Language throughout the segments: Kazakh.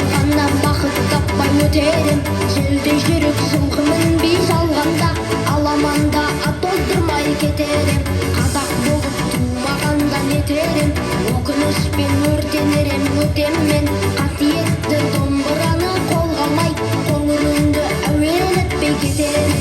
жалғаннан бақыт таппай өтерім. Желдей жүрек жылқымын бей жалғанда, аламанда ат оздырмай кетерім. Қазақ болып тумағанда нетерім, өкініспен өртенерім өтем мен. Қасиетті домбыраны қолға алмай, қоңырыңды әуен етпей кетерім.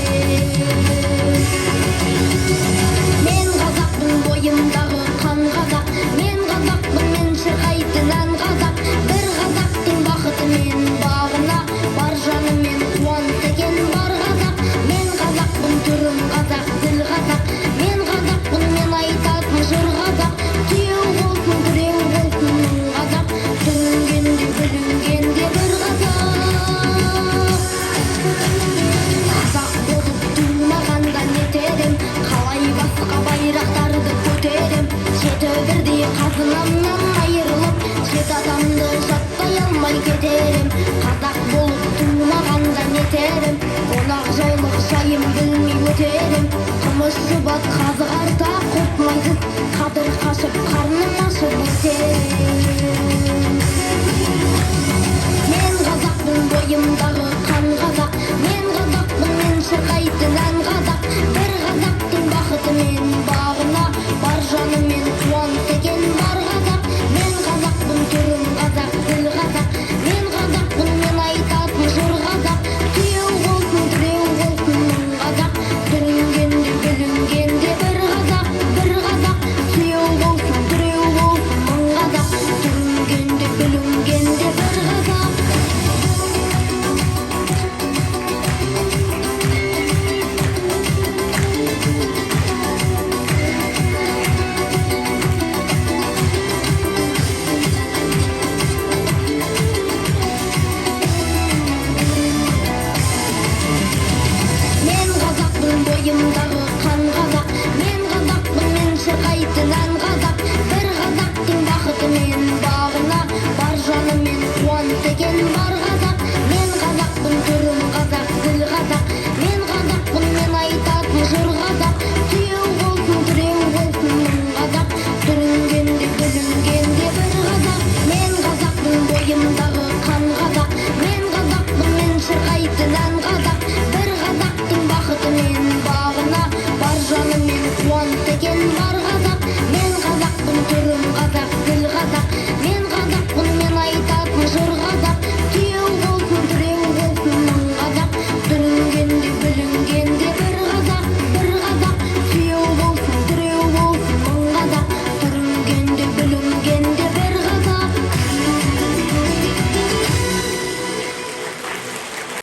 Мен қазақпын, бойымдағы қан қазақ, мен қазақпын, мен шырқайтын ән қазақ. Бір қазақтың бақыты мен бағына, бар жанымен қуанса екен бар қазақ. Мен қазақпын, түрім қазақ, тіл қазақ, мен қазақпын, мен айтатын жыр қазақ. Түйеу болсын, күреу болсын мың қазақ, бүлінгенде бүлінгенде бір қазақ. Қазақ болып тумағанда нетерім, қалай басқа байрақтарды көтерім. Жеті бірдей қазынамнан айырылып, жеті адамды жаттай алмай кетерім. Қазақ болып тумағанда нетерім, қонақ жайлық жайым білмей өтерім. Қымыз шұбат қазы қарта қопмайды, қадыр қашып қарным ашып өтерім. Мен қазақпын, бойымдағы қан қазақ, мен қазақпын, мен шырқайтын ән